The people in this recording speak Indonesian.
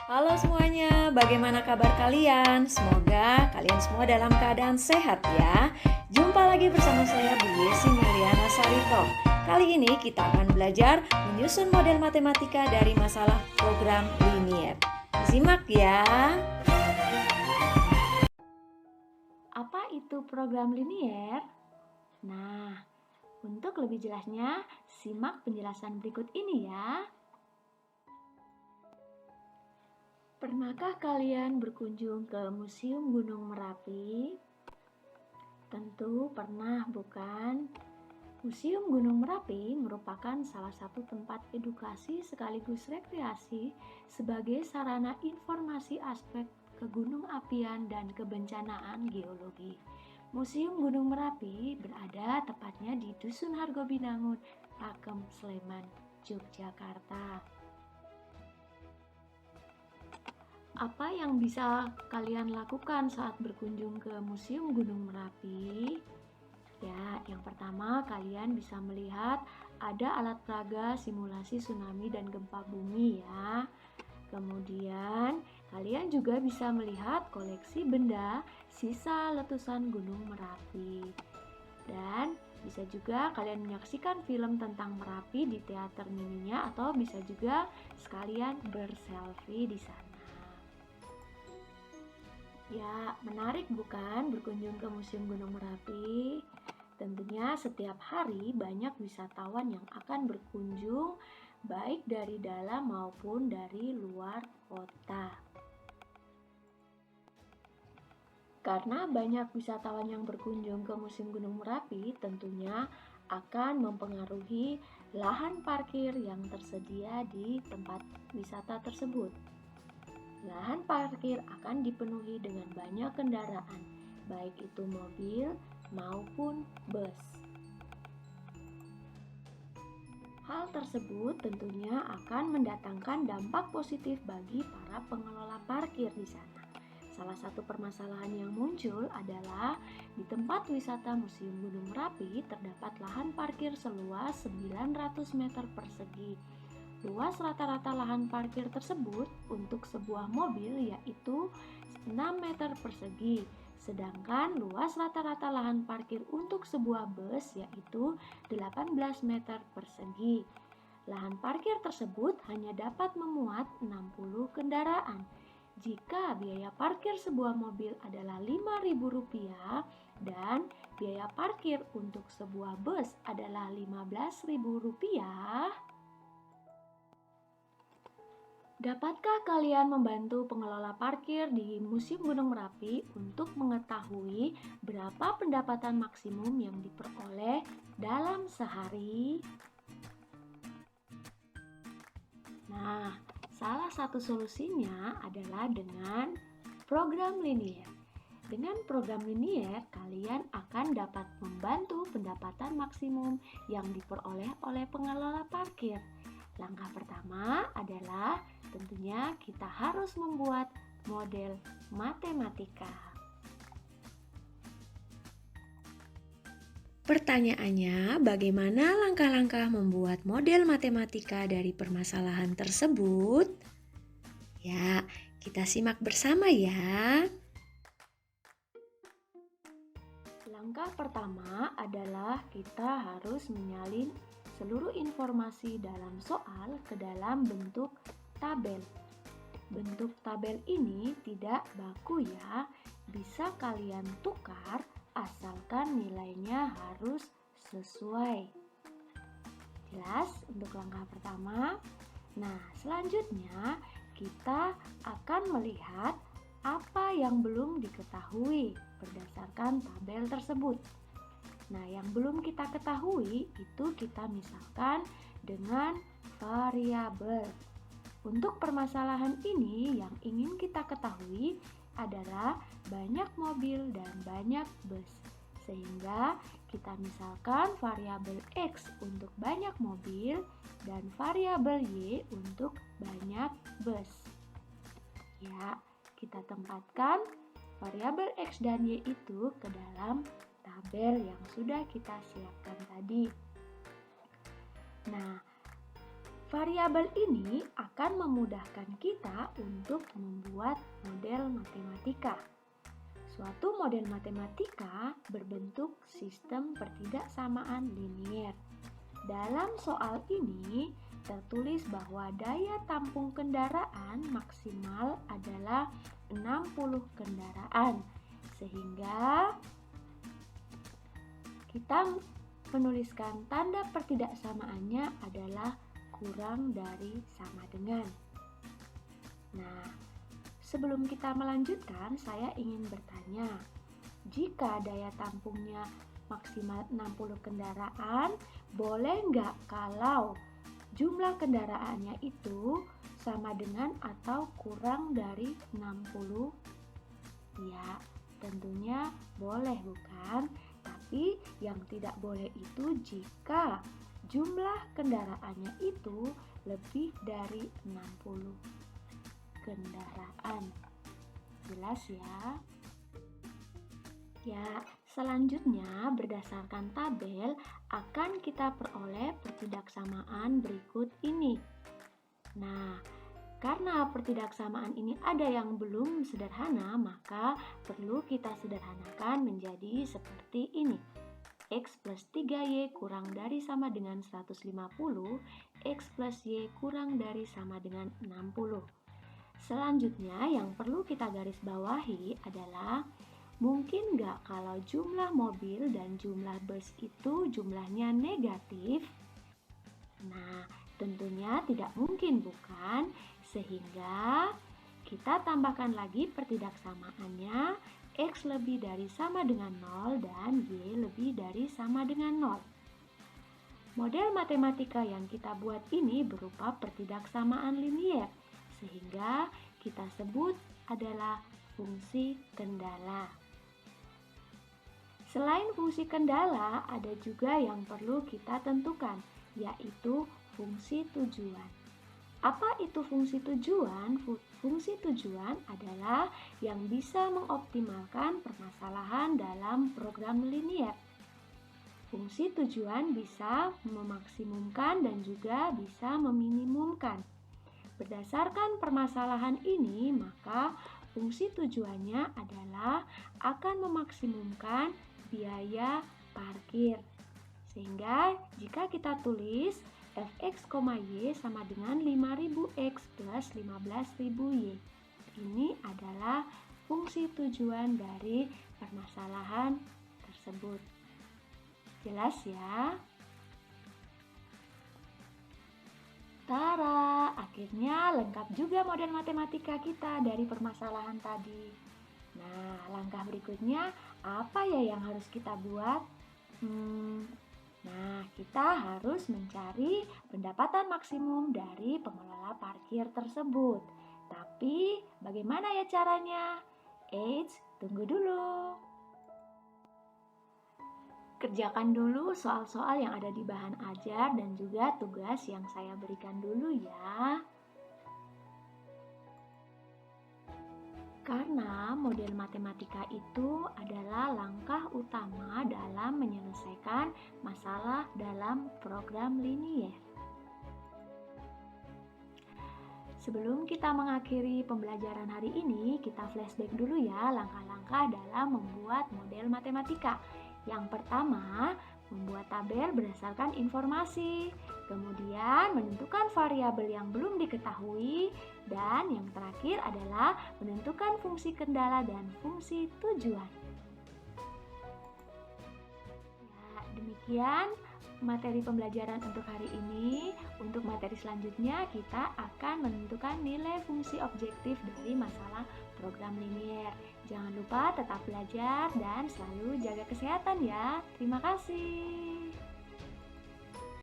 Halo semuanya, bagaimana kabar kalian? Semoga kalian semua dalam keadaan sehat ya. Jumpa lagi bersama saya Bu Yesi Meliana Sarito. Kali ini kita akan belajar menyusun model matematika dari masalah program linier. Simak ya. Apa itu program linier? Nah, untuk lebih jelasnya, simak penjelasan berikut ini ya. Pernahkah kalian berkunjung ke Museum Gunung Merapi? Tentu pernah, bukan? Museum Gunung Merapi merupakan salah satu tempat edukasi sekaligus rekreasi sebagai sarana informasi aspek kegunung apian dan kebencanaan geologi. Museum Gunung Merapi berada tepatnya di Dusun Hargobinangun, Pakem, Sleman, Yogyakarta. Apa yang bisa kalian lakukan saat berkunjung ke Museum Gunung Merapi? Ya, yang pertama kalian bisa melihat ada alat peraga simulasi tsunami dan gempa bumi ya. Kemudian kalian juga bisa melihat koleksi benda sisa letusan Gunung Merapi. Dan bisa juga kalian menyaksikan film tentang Merapi di teater mininya atau bisa juga sekalian berselfie di sana. Ya, menarik bukan berkunjung ke Museum Gunung Merapi? Tentunya setiap hari banyak wisatawan yang akan berkunjung baik dari dalam maupun dari luar kota. Karena banyak wisatawan yang berkunjung ke Museum Gunung Merapi, tentunya akan mempengaruhi lahan parkir yang tersedia di tempat wisata tersebut. Lahan parkir akan dipenuhi dengan banyak kendaraan, baik itu mobil maupun bus. Hal tersebut tentunya akan mendatangkan dampak positif bagi para pengelola parkir di sana. Salah satu permasalahan yang muncul adalah di tempat wisata Museum Gunung Merapi terdapat lahan parkir seluas 900 meter persegi. Luas rata-rata lahan parkir tersebut untuk sebuah mobil yaitu 6 meter persegi, sedangkan luas rata-rata lahan parkir untuk sebuah bus yaitu 18 meter persegi. Lahan parkir tersebut hanya dapat memuat 60 kendaraan. Jika biaya parkir sebuah mobil adalah Rp5.000 dan biaya parkir untuk sebuah bus adalah Rp15.000, dapatkah kalian membantu pengelola parkir di Museum Gunung Merapi untuk mengetahui berapa pendapatan maksimum yang diperoleh dalam sehari? Nah, salah satu solusinya adalah dengan program linier. Dengan program linier, kalian akan dapat membantu pendapatan maksimum yang diperoleh oleh pengelola parkir. Langkah pertama adalah tentunya kita harus membuat model matematika. Pertanyaannya, bagaimana langkah-langkah membuat model matematika dari permasalahan tersebut? Ya, kita simak bersama ya. Langkah pertama adalah kita harus menyalin seluruh informasi dalam soal ke dalam bentuk tabel. Bentuk tabel ini tidak baku ya, bisa kalian tukar asalkan nilainya harus sesuai. Jelas untuk langkah pertama? Nah, selanjutnya kita akan melihat apa yang belum diketahui berdasarkan tabel tersebut. Nah, yang belum kita ketahui itu kita misalkan dengan variabel. Untuk permasalahan ini yang ingin kita ketahui adalah banyak mobil dan banyak bus. Sehingga kita misalkan variabel X untuk banyak mobil dan variabel Y untuk banyak bus. Ya, kita tempatkan variabel X dan Y itu ke dalam tabel yang sudah kita siapkan tadi. Nah, Variabel ini akan memudahkan kita untuk membuat model matematika. Suatu model matematika berbentuk sistem pertidaksamaan linier. Dalam soal ini tertulis bahwa daya tampung kendaraan maksimal adalah 60 kendaraan. Sehingga kita menuliskan tanda pertidaksamaannya adalah kurang dari sama dengan. Nah, sebelum kita melanjutkan, saya ingin bertanya, jika daya tampungnya maksimal 60 kendaraan, boleh nggak kalau jumlah kendaraannya itu sama dengan atau kurang dari 60? Ya, tentunya boleh bukan? Tapi yang tidak boleh itu jika jumlah kendaraannya itu lebih dari 60 kendaraan. Jelas ya? Ya, selanjutnya berdasarkan tabel akan kita peroleh pertidaksamaan berikut ini. Nah, karena pertidaksamaan ini ada yang belum sederhana, maka perlu kita sederhanakan menjadi seperti ini. X plus 3Y kurang dari sama dengan 150, X plus Y kurang dari sama dengan 60. Selanjutnya yang perlu kita garis bawahi adalah mungkin nggak kalau jumlah mobil dan jumlah bus itu jumlahnya negatif? Nah, tentunya tidak mungkin bukan? Sehingga kita tambahkan lagi pertidaksamaannya, X lebih dari sama dengan 0 dan Y lebih dari sama dengan 0. Model matematika yang kita buat ini berupa pertidaksamaan linier, sehingga kita sebut adalah fungsi kendala. Selain fungsi kendala, ada juga yang perlu kita tentukan, yaitu fungsi tujuan. Apa itu fungsi tujuan? Fungsi tujuan adalah yang bisa mengoptimalkan permasalahan dalam program linier. Fungsi tujuan bisa memaksimumkan dan juga bisa meminimumkan. Berdasarkan permasalahan ini, maka fungsi tujuannya adalah akan memaksimumkan biaya parkir. Sehingga jika kita tulis fx, y sama dengan 5.000x plus 15.000y. Ini adalah fungsi tujuan dari permasalahan tersebut. Jelas ya? Tara, akhirnya lengkap juga model matematika kita dari permasalahan tadi. Nah, langkah berikutnya apa ya yang harus kita buat? Nah, kita harus mencari pendapatan maksimum dari pengelola parkir tersebut. Tapi, bagaimana ya caranya? Eits, tunggu dulu. Kerjakan dulu soal-soal yang ada di bahan ajar dan juga tugas yang saya berikan dulu ya. Karena model matematika itu adalah langkah utama dalam menyelesaikan masalah dalam program linier. Sebelum kita mengakhiri pembelajaran hari ini, kita flashback dulu ya langkah-langkah dalam membuat model matematika. Yang pertama, membuat tabel berdasarkan informasi. Kemudian menentukan variabel yang belum diketahui. Dan yang terakhir adalah menentukan fungsi kendala dan fungsi tujuan. Ya, demikian materi pembelajaran untuk hari ini. Untuk materi selanjutnya kita akan menentukan nilai fungsi objektif dari masalah program linier. Jangan lupa tetap belajar dan selalu jaga kesehatan ya. Terima kasih.